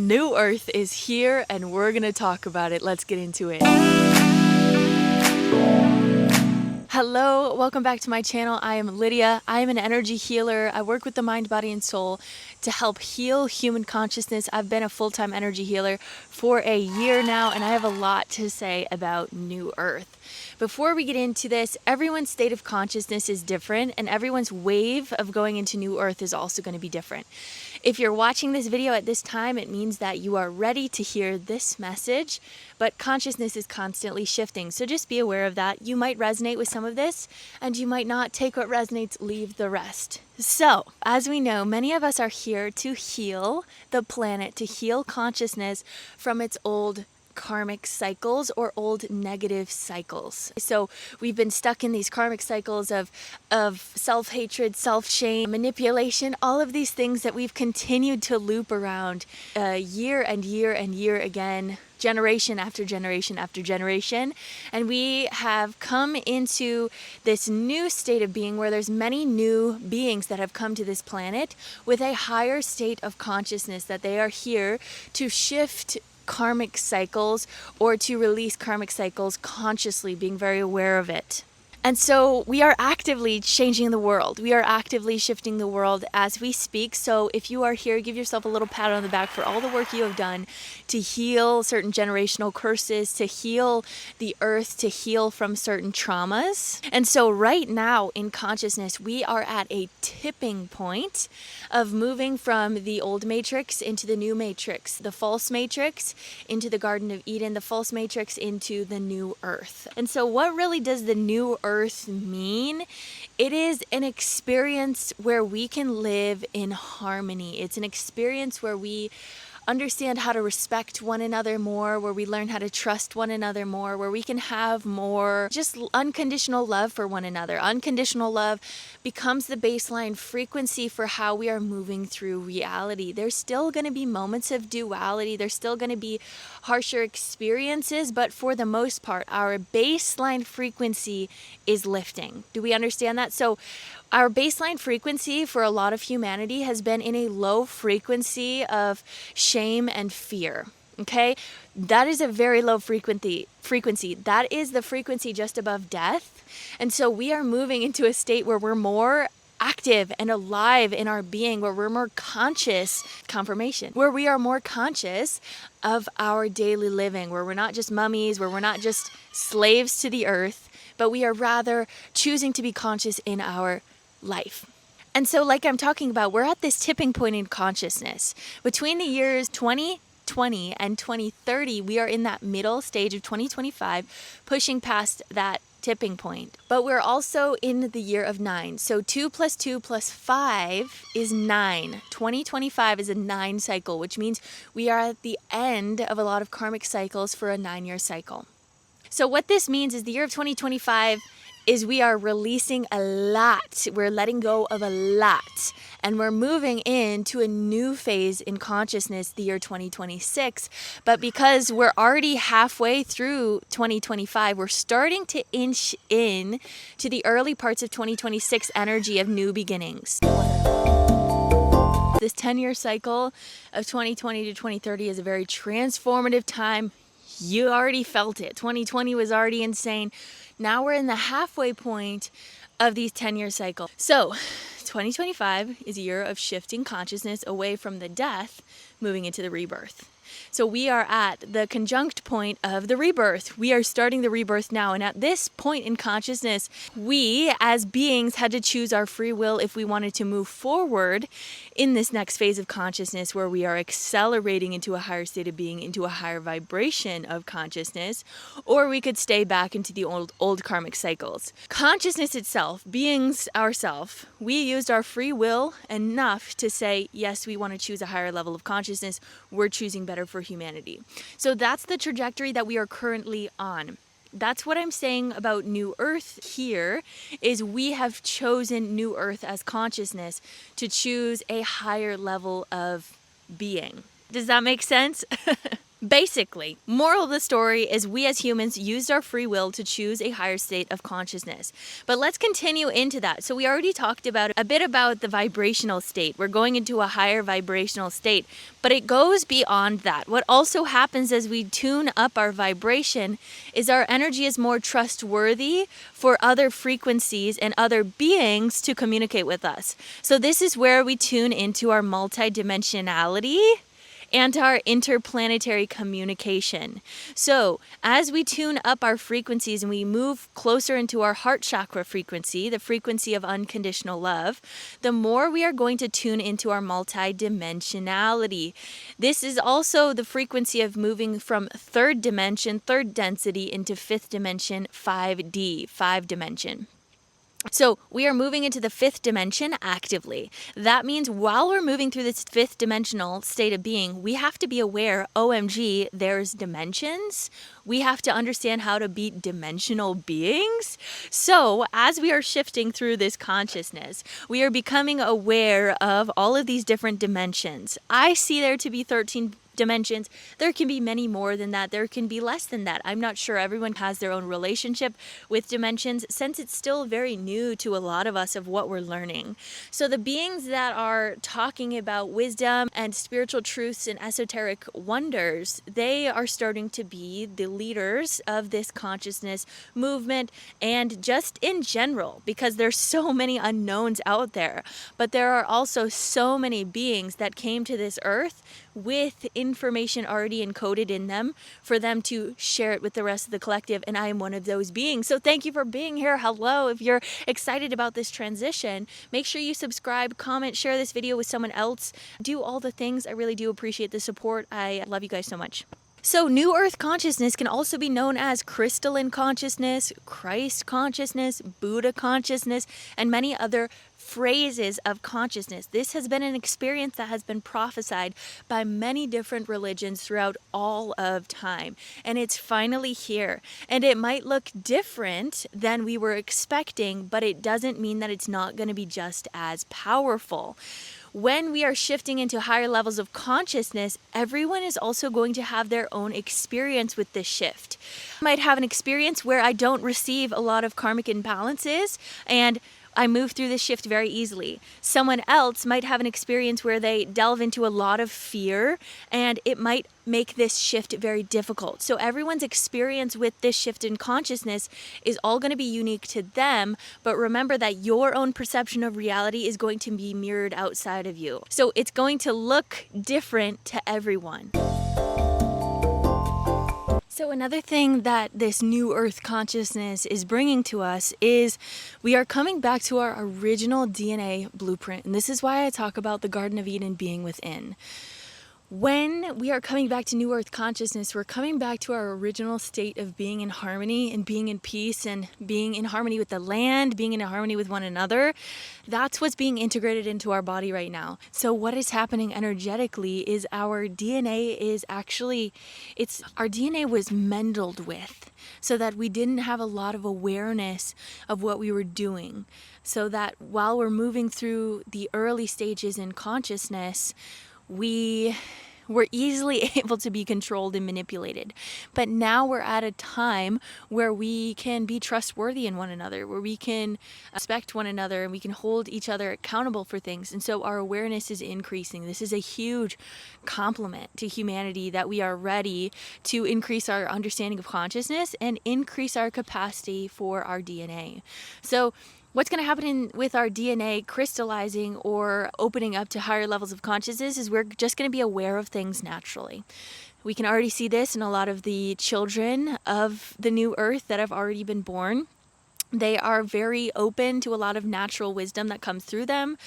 New Earth is here and we're gonna talk about it. Let's get into it. Hello, welcome back to my channel. I am Lydia. I am an energy healer. I work with the mind, body, and soul to help heal human consciousness. I've been a full-time energy healer for a year now, and I have a lot to say about New Earth. Before we get into this, everyone's state of consciousness is different, and everyone's wave of going into New Earth is also going to be different. If you're watching this video at this time, it means that you are ready to hear this message, but consciousness is constantly shifting. So just be aware of that. You might resonate with some of this, and you might not. Take what resonates, leave the rest. So, as we know, many of us are here to heal the planet, to heal consciousness from its old karmic cycles or old negative cycles. So we've been stuck in these karmic cycles of self-hatred, self-shame, manipulation, all of these things that we've continued to loop around year and year and year again, generation after generation after generation. And we have come into this new state of being where there's many new beings that have come to this planet with a higher state of consciousness, that they are here to shift karmic cycles or to release karmic cycles consciously, being very aware of it. And so we are actively changing the world. We are actively shifting the world as we speak. So if you are here, give yourself a little pat on the back for all the work you have done to heal certain generational curses, to heal the earth, to heal from certain traumas. And so right now in consciousness, we are at a tipping point of moving from the old matrix into the new matrix, the false matrix into the Garden of Eden, the false matrix into the new earth. And so what really does the new earth mean? It is an experience where we can live in harmony. It's an experience where we understand how to respect one another more, where we learn how to trust one another more, where we can have more just unconditional love for one another. Unconditional love becomes the baseline frequency for how we are moving through reality. There's still going to be moments of duality. There's still going to be harsher experiences, but for the most part, our baseline frequency is lifting. Do we understand that? So our baseline frequency for a lot of humanity has been in a low frequency of shame and fear. Okay? That is a very low frequency. That is the frequency just above death. And so we are moving into a state where we're more active and alive in our being, where we're more conscious, confirmation, where we are more conscious of our daily living, where we're not just mummies, where we're not just slaves to the earth, but we are rather choosing to be conscious in our life. And so like I'm talking about, we're at this tipping point in consciousness. Between the years 2020 and 2030, we are in that middle stage of 2025, pushing past that tipping point. But we're also in the year of 9. So 2 + 2 + 5 is 9. 2025 is a 9 cycle, which means we are at the end of a lot of karmic cycles for a 9-year cycle. So what this means is the year of 2025 is we are releasing a lot. We're letting go of a lot. And we're moving into a new phase in consciousness, the year 2026. But because we're already halfway through 2025, we're starting to inch in to the early parts of 2026 energy of new beginnings. This 10-year cycle of 2020 to 2030 is a very transformative time. You already felt it. 2020 was already insane. Now we're in the halfway point of these 10-year cycles. So 2025 is a year of shifting consciousness away from the death, moving into the rebirth. So we are at the conjunct point of the rebirth. We are starting the rebirth now. And at this point in consciousness, we as beings had to choose our free will if we wanted to move forward in this next phase of consciousness, where we are accelerating into a higher state of being, into a higher vibration of consciousness, or we could stay back into the old karmic cycles. Consciousness itself, beings ourself, we used our free will enough to say, yes, we want to choose a higher level of consciousness. We're choosing better for humanity. So that's the trajectory that we are currently on. That's what I'm saying about New Earth here, is we have chosen New Earth as consciousness to choose a higher level of being. Does that make sense? Basically, moral of the story is we as humans used our free will to choose a higher state of consciousness. But let's continue into that. So we already talked about a bit about the vibrational state. We're going into a higher vibrational state, but it goes beyond that. What also happens as we tune up our vibration is our energy is more trustworthy for other frequencies and other beings to communicate with us. So this is where we tune into our multidimensionality and our interplanetary communication. So, as we tune up our frequencies and we move closer into our heart chakra frequency, the frequency of unconditional love, the more we are going to tune into our multidimensionality. This is also the frequency of moving from third dimension, third density, into fifth dimension, 5D, 5 dimension. So we are moving into the fifth dimension actively. That means while we're moving through this fifth dimensional state of being, we have to be aware, OMG, there's dimensions. We have to understand how to be dimensional beings. So as we are shifting through this consciousness, we are becoming aware of all of these different dimensions. I see there to be 13 dimensions. There can be many more than that. There can be less than that. I'm not sure. Everyone has their own relationship with dimensions since it's still very new to a lot of us of what we're learning. So the beings that are talking about wisdom and spiritual truths and esoteric wonders, they are starting to be the leaders of this consciousness movement and just in general, because there's so many unknowns out there. But there are also so many beings that came to this earth with information already encoded in them for them to share it with the rest of the collective, and I am one of those beings. So thank you for being here. Hello. If you're excited about this transition, make sure you subscribe, comment, share this video with someone else. Do all the things. I really do appreciate the support. I love you guys so much. So New Earth consciousness can also be known as crystalline consciousness, Christ consciousness, Buddha consciousness, and many other phrases of consciousness. This has been an experience that has been prophesied by many different religions throughout all of time. And it's finally here. And it might look different than we were expecting, but it doesn't mean that it's not going to be just as powerful. When we are shifting into higher levels of consciousness, everyone is also going to have their own experience with this shift. I might have an experience where I don't receive a lot of karmic imbalances and I move through this shift very easily. Someone else might have an experience where they delve into a lot of fear and it might make this shift very difficult. So everyone's experience with this shift in consciousness is all going to be unique to them, but remember that your own perception of reality is going to be mirrored outside of you. So it's going to look different to everyone. So another thing that this New Earth consciousness is bringing to us is we are coming back to our original DNA blueprint. And this is why I talk about the Garden of Eden being within. When we are coming back to New Earth consciousness, we're coming back to our original state of being in harmony and being in peace and being in harmony with the land, being in harmony with one another. That's what's being integrated into our body right now. So what is happening energetically is our DNA is actually, our DNA was meddled with so that we didn't have a lot of awareness of what we were doing. So that while we're moving through the early stages in consciousness, we were easily able to be controlled and manipulated. But now we're at a time where we can be trustworthy in one another, where we can respect one another and we can hold each other accountable for things. And so our awareness is increasing. This is a huge compliment to humanity that we are ready to increase our understanding of consciousness and increase our capacity for our DNA. So what's going to happen with our DNA crystallizing or opening up to higher levels of consciousness is we're just going to be aware of things naturally. We can already see this in a lot of the children of the new earth that have already been born. They are very open to a lot of natural wisdom that comes through them.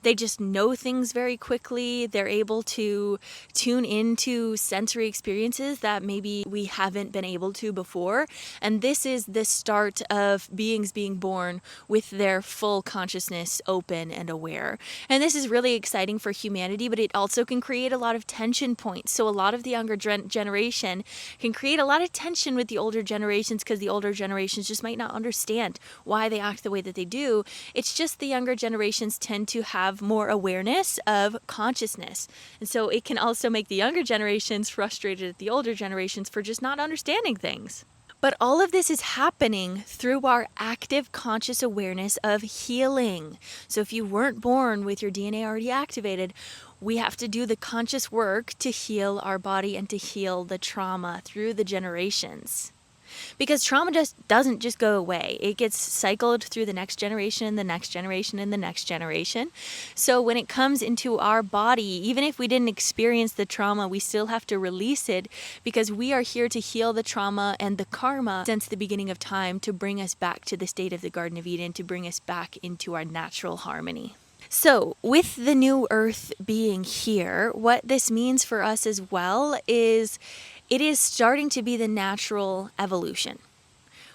They just know things very quickly. They're able to tune into sensory experiences that maybe we haven't been able to before. And this is the start of beings being born with their full consciousness open and aware. And this is really exciting for humanity, but it also can create a lot of tension points. So a lot of the younger generation can create a lot of tension with the older generations because the older generations just might not understand understand why they act the way that they do. It's just the younger generations tend to have more awareness of consciousness. And so it can also make the younger generations frustrated at the older generations for just not understanding things. But all of this is happening through our active conscious awareness of healing. So if you weren't born with your DNA already activated, we have to do the conscious work to heal our body and to heal the trauma through the generations. Because trauma just doesn't just go away. It gets cycled through the next generation, the next generation, and the next generation. So when it comes into our body, even if we didn't experience the trauma, we still have to release it, because we are here to heal the trauma and the karma since the beginning of time, to bring us back to the state of the Garden of Eden, to bring us back into our natural harmony. So, with the new earth being here, what this means for us as well is it is starting to be the natural evolution.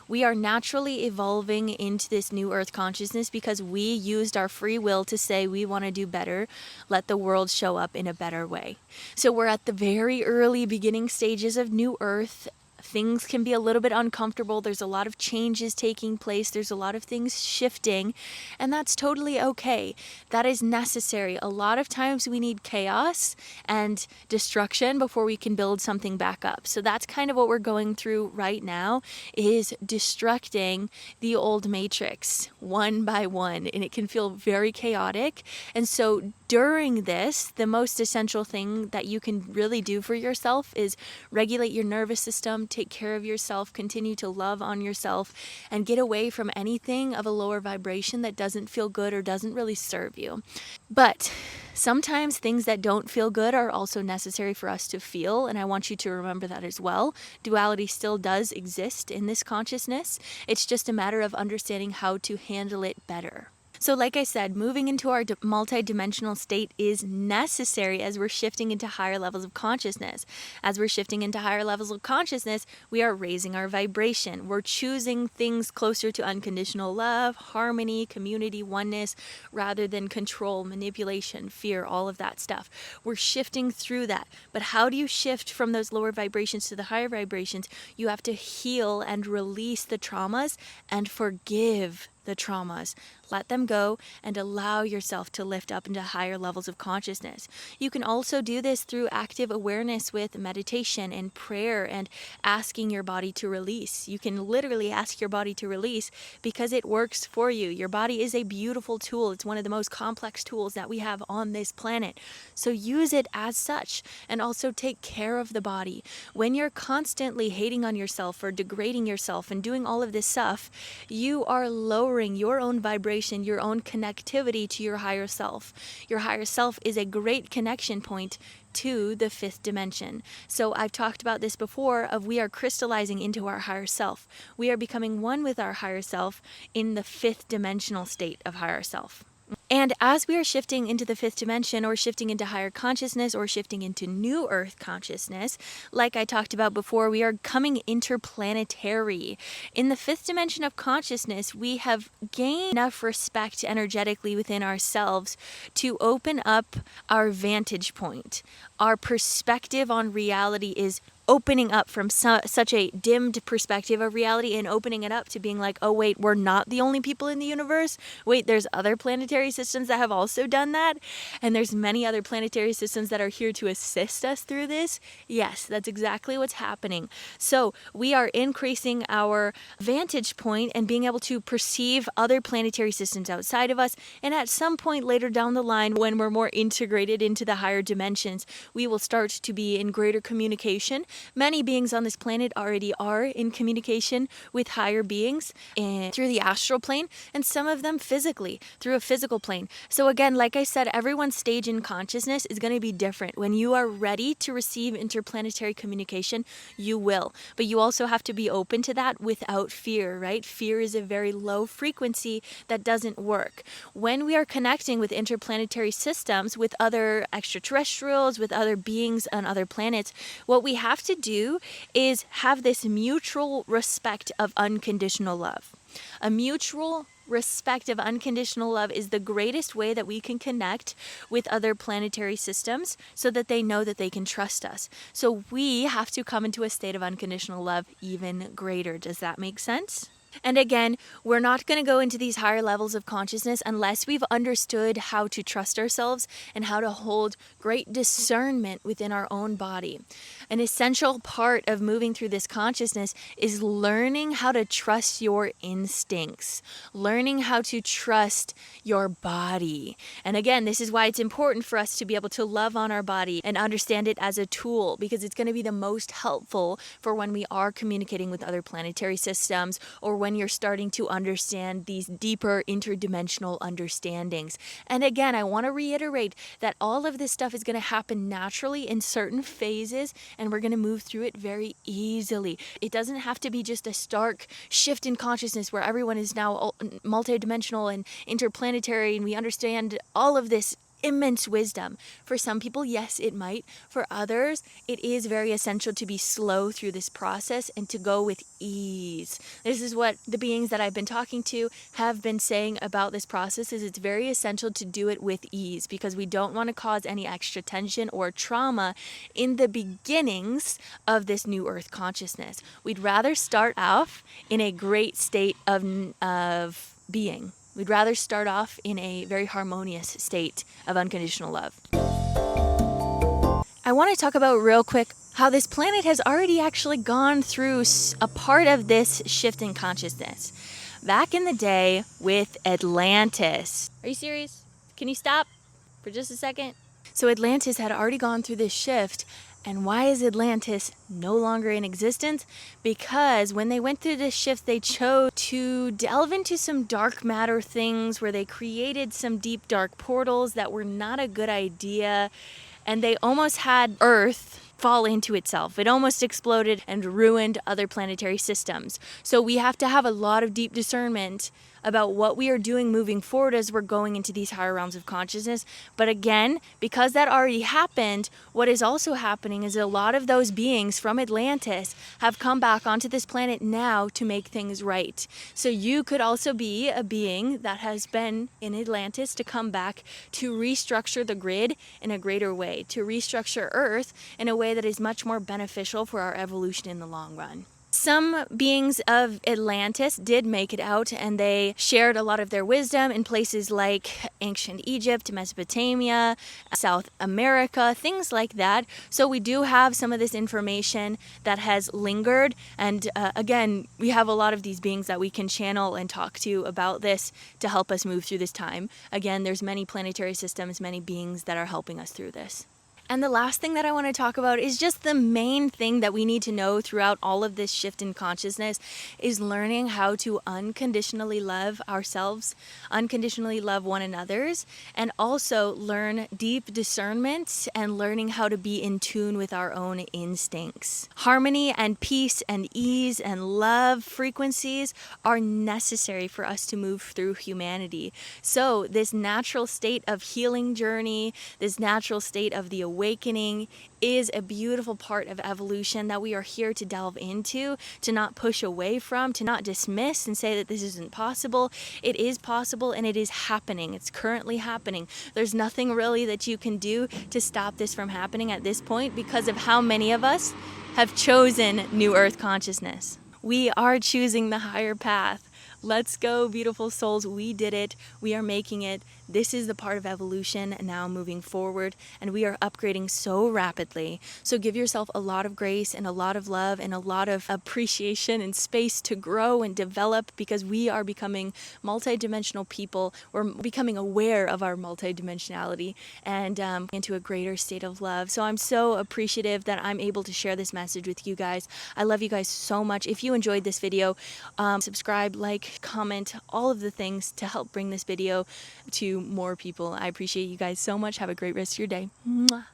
We are naturally evolving into this new earth consciousness because we used our free will to say we want to do better, let the world show up in a better way. So we're at the very early beginning stages of new earth. Things can be a little bit uncomfortable. There's a lot of changes taking place. There's a lot of things shifting, and that's totally okay. That is necessary. A lot of times we need chaos and destruction before we can build something back up. So that's kind of what we're going through right now, is destructing the old matrix one by one, and it can feel very chaotic. And so during this, the most essential thing that you can really do for yourself is regulate your nervous system, take care of yourself, continue to love on yourself, and get away from anything of a lower vibration that doesn't feel good or doesn't really serve you. But sometimes things that don't feel good are also necessary for us to feel, and I want you to remember that as well. Duality still does exist in this consciousness. It's just a matter of understanding how to handle it better. So like I said, moving into our multidimensional state is necessary as we're shifting into higher levels of consciousness. As we're shifting into higher levels of consciousness, we are raising our vibration. We're choosing things closer to unconditional love, harmony, community, oneness, rather than control, manipulation, fear, all of that stuff. We're shifting through that. But how do you shift from those lower vibrations to the higher vibrations? You have to heal and release the traumas and forgive the traumas. Let them go and allow yourself to lift up into higher levels of consciousness. You can also do this through active awareness with meditation and prayer and asking your body to release. You can literally ask your body to release because it works for you. Your body is a beautiful tool. It's one of the most complex tools that we have on this planet. So use it as such, and also take care of the body. When you're constantly hating on yourself or degrading yourself and doing all of this stuff, you are lowering your own vibration, your own connectivity to your higher self. Your higher self is a great connection point to the fifth dimension. So I've talked about this before, of we are crystallizing into our higher self. We are becoming one with our higher self in the fifth dimensional state of higher self. And as we are shifting into the fifth dimension, or shifting into higher consciousness, or shifting into new earth consciousness, like I talked about before, we are coming interplanetary. In the fifth dimension of consciousness, we have gained enough respect energetically within ourselves to open up our vantage point. Our perspective on reality is opening up from such a dimmed perspective of reality and opening it up to being like, oh wait, we're not the only people in the universe. Wait, there's other planetary systems that have also done that. And there's many other planetary systems that are here to assist us through this. Yes, that's exactly what's happening. So we are increasing our vantage point and being able to perceive other planetary systems outside of us. And at some point later down the line, when we're more integrated into the higher dimensions, we will start to be in greater communication. Many beings on this planet already are in communication with higher beings through the astral plane, and some of them physically, through a physical plane. So again, like I said, everyone's stage in consciousness is going to be different. When you are ready to receive interplanetary communication, you will. But you also have to be open to that without fear, right? Fear is a very low frequency that doesn't work. When we are connecting with interplanetary systems, with other extraterrestrials, with other beings on other planets, what we have to do is have this mutual respect of unconditional love. A mutual respect of unconditional love is the greatest way that we can connect with other planetary systems, so that they know that they can trust us. So we have to come into a state of unconditional love even greater. Does that make sense? And again, we're not going to go into these higher levels of consciousness unless we've understood how to trust ourselves and how to hold great discernment within our own body. An essential part of moving through this consciousness is learning how to trust your instincts, learning how to trust your body. And again, this is why it's important for us to be able to love on our body and understand it as a tool, because it's going to be the most helpful for when we are communicating with other planetary systems, or when you're starting to understand these deeper interdimensional understandings. And again, I want to reiterate that all of this stuff is going to happen naturally in certain phases, and we're going to move through it very easily. It doesn't have to be just a stark shift in consciousness where everyone is now multidimensional and interplanetary and we understand all of this immense wisdom. For some people, yes, it might. For others, it is very essential to be slow through this process and to go with ease. This is what the beings that I've been talking to have been saying about this process, is it's very essential to do it with ease, because we don't want to cause any extra tension or trauma in the beginnings of this new earth consciousness. We'd rather start off in a great state of being. We'd rather start off in a very harmonious state of unconditional love. I want to talk about real quick how this planet has already actually gone through a part of this shift in consciousness. Back in the day with Atlantis. Are you serious? Can you stop for just a second? So Atlantis had already gone through this shift. And why is Atlantis no longer in existence? Because when they went through this shift, they chose to delve into some dark matter things where they created some deep dark portals that were not a good idea. And they almost had Earth fall into itself. It almost exploded and ruined other planetary systems. So we have to have a lot of deep discernment about what we are doing moving forward as we're going into these higher realms of consciousness. But again, because that already happened, what is also happening is a lot of those beings from Atlantis have come back onto this planet now to make things right. So you could also be a being that has been in Atlantis to come back to restructure the grid in a greater way, to restructure Earth in a way that is much more beneficial for our evolution in the long run. Some beings of Atlantis did make it out, and they shared a lot of their wisdom in places like ancient Egypt, Mesopotamia, South America, things like that. So we do have some of this information that has lingered. And again, we have a lot of these beings that we can channel and talk to about this to help us move through this time. Again, there's many planetary systems, many beings that are helping us through this. And the last thing that I want to talk about is just the main thing that we need to know throughout all of this shift in consciousness is learning how to unconditionally love ourselves, unconditionally love one another's, and also learn deep discernment and learning how to be in tune with our own instincts. Harmony and peace and ease and love frequencies are necessary for us to move through humanity. So this natural state of healing journey, this natural state of the awakening is a beautiful part of evolution that we are here to delve into, to not push away from, to not dismiss and say that this isn't possible. It is possible, and it is happening. It's currently happening. There's nothing really that you can do to stop this from happening at this point because of how many of us have chosen New Earth consciousness. We are choosing the higher path. Let's go, beautiful souls. We did it. We are making it. This is the part of evolution now moving forward, and we are upgrading so rapidly. So give yourself a lot of grace and a lot of love and a lot of appreciation and space to grow and develop, because we are becoming multidimensional people. We're becoming aware of our multidimensionality and into a greater state of love. So I'm so appreciative that I'm able to share this message with you guys. I love you guys so much. If you enjoyed this video, subscribe, like, comment, all of the things to help bring this video to more people. I appreciate you guys so much. Have a great rest of your day. Mwah.